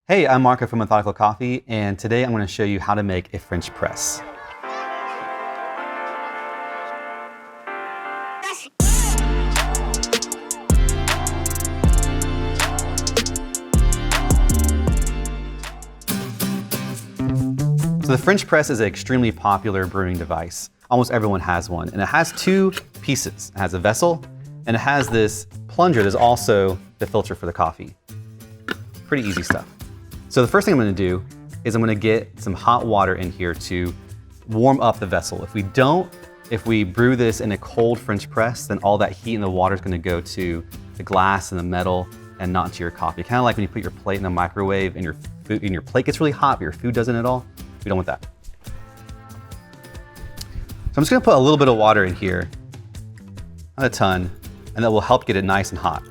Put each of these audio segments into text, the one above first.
Hey, I'm Marco from Methodical COFFEE, and today I'm going to show you how to make a French press. So the French press is an extremely popular brewing device. Almost everyone has one, and it has two pieces. It has a vessel, and it has this plunger that's also the filter for the coffee. Pretty easy stuff. So the first thing I'm going to do is I'm going to get some hot water in here to warm up the vessel. If we brew this in a cold French press, then all that heat in the water is going to go to the glass and the metal and not to your coffee. Kind of like when you put your plate in the microwave and your plate gets really hot, but your food doesn't at all. We don't want that. So I'm just going to put a little bit of water in here, not a ton, and that will help get it nice and hot.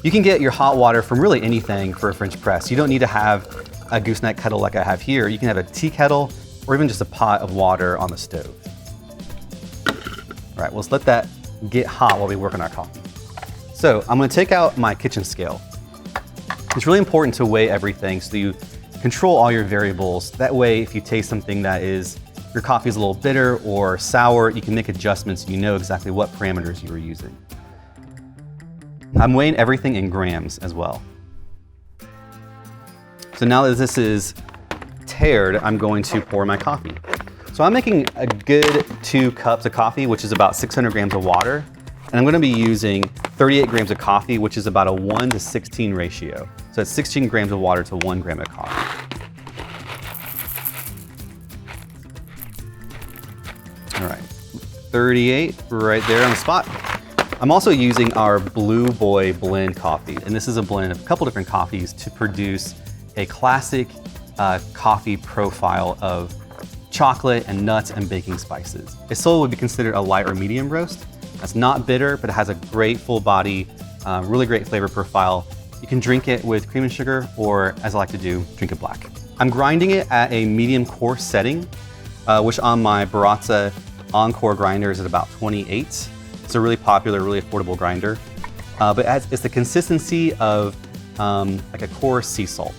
You can get your hot water from really anything for a French press. You don't need to have a gooseneck kettle like I have here. You can have a tea kettle or even just a pot of water on the stove. All right, well, let's let that get hot while we work on our coffee. So I'm going to take out my kitchen scale. It's really important to weigh everything so you control all your variables. That way, if you taste something that your coffee is a little bitter or sour, you can make adjustments and you know exactly what parameters you were using. I'm weighing everything in grams as well. So now that this is taired, I'm going to pour my coffee. So I'm making a good 2 cups of coffee, which is about 600 grams of water. And I'm going to be using 38 grams of coffee, which is about a 1:16 ratio. So it's 16 grams of water to 1 gram of coffee. All right, 38 right there on the spot. I'm also using our Blue Boy blend coffee, and this is a blend of a couple different coffees to produce a classic coffee profile of chocolate and nuts and baking spices. It still would be considered a light or medium roast. That's not bitter, but it has a great full body, really great flavor profile. You can drink it with cream and sugar, or as I like to do, drink it black. I'm grinding it at a medium coarse setting, which on my Baratza Encore grinder is at about 28. It's a really popular, really affordable grinder, but it's the consistency of like a coarse sea salt.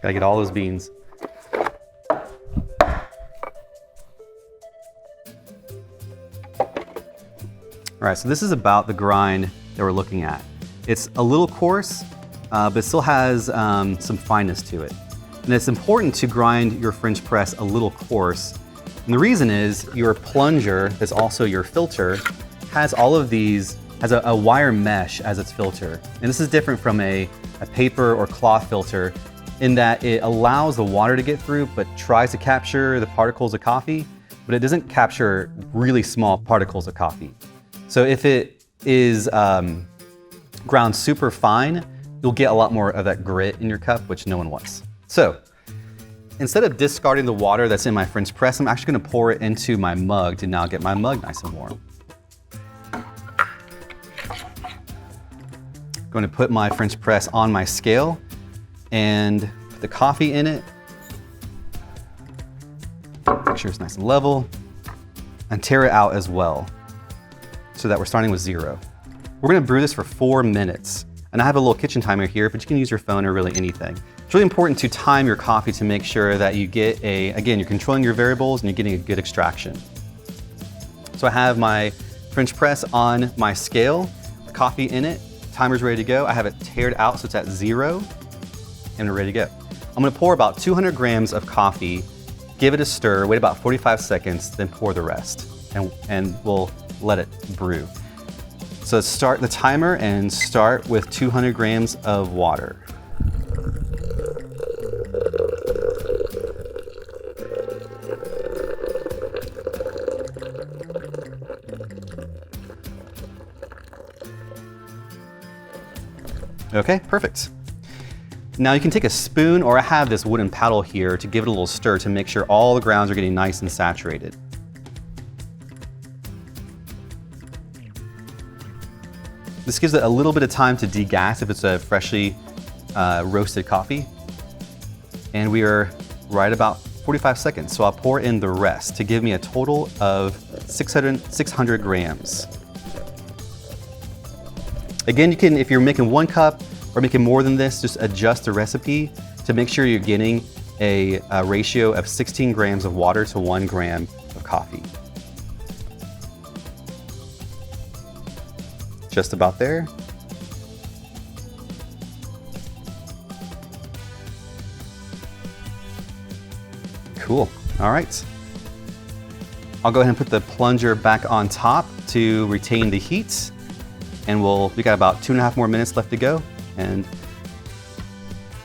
Gotta get all those beans. All right, so this is about the grind that we're looking at. It's a little coarse, but it still has some fineness to it. And it's important to grind your French press a little coarse. And the reason is your plunger, that's also your filter, has all of these, has a wire mesh as its filter. And this is different from a paper or cloth filter in that it allows the water to get through, but tries to capture the particles of coffee, but it doesn't capture really small particles of coffee. So if it is ground super fine, you'll get a lot more of that grit in your cup, which no one wants. So instead of discarding the water that's in my French press, I'm actually gonna pour it into my mug to now get my mug nice and warm. Going to put my French press on my scale and put the coffee in it. Make sure it's nice and level, and tare it out as well so that we're starting with 0. We're gonna brew this for 4 minutes. And I have a little kitchen timer here, but you can use your phone or really anything. It's really important to time your coffee to make sure that you get again, you're controlling your variables and you're getting a good extraction. So I have my French press on my scale, the coffee in it, timer's ready to go. I have it tared out so it's at 0, and we're ready to go. I'm gonna pour about 200 grams of coffee, give it a stir, wait about 45 seconds, then pour the rest, and we'll let it brew. So let's start the timer and start with 200 grams of water. Okay, perfect. Now you can take a spoon, or I have this wooden paddle here to give it a little stir to make sure all the grounds are getting nice and saturated. This gives it a little bit of time to degas if it's a freshly roasted coffee. And we are right about 45 seconds. So I'll pour in the rest to give me a total of 600 grams. Again, you can, if you're making 1 cup or making more than this, just adjust the recipe to make sure you're getting a ratio of 16 grams of water to 1 gram of coffee. Just about there. Cool, all right. I'll go ahead and put the plunger back on top to retain the heat. And we got about 2.5 more minutes left to go, and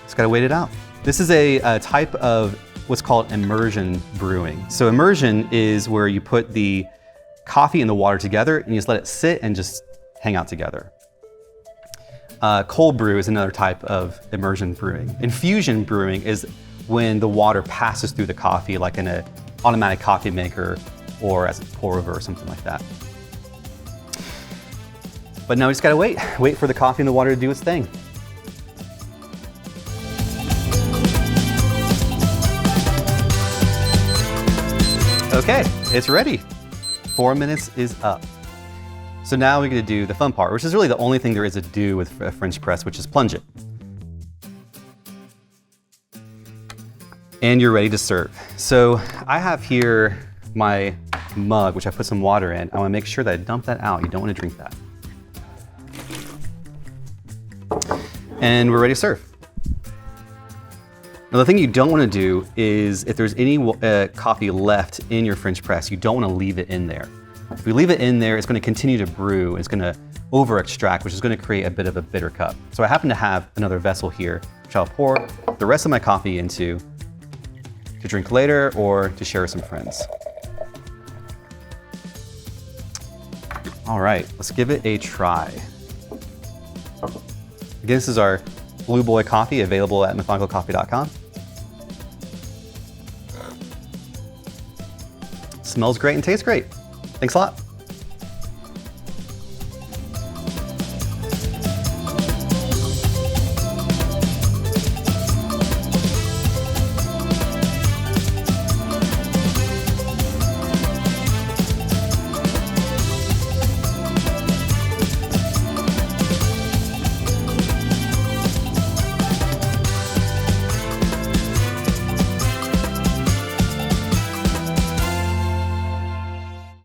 just gotta wait it out. This is a type of what's called immersion brewing. So immersion is where you put the coffee and the water together and you just let it sit and just hang out together. Cold brew is another type of immersion brewing. Infusion brewing is when the water passes through the coffee, like in an automatic coffee maker or as a pour over or something like that. But now we just gotta wait for the coffee and the water to do its thing. Okay, it's ready. 4 minutes is up. So now we're gonna do the fun part, which is really the only thing there is to do with a French press, which is plunge it. And you're ready to serve. So I have here my mug, which I put some water in. I wanna make sure that I dump that out. You don't wanna drink that. And we're ready to serve. Now the thing you don't want to do is, if there's any coffee left in your French press, you don't want to leave it in there. If we leave it in there, it's going to continue to brew. It's going to over extract, which is going to create a bit of a bitter cup. So I happen to have another vessel here, which I'll pour the rest of my coffee into to drink later or to share with some friends. All right, let's give it a try. Again, this is our Blue Boy coffee, available at methodicalcoffee.com. Smells great and tastes great. Thanks a lot.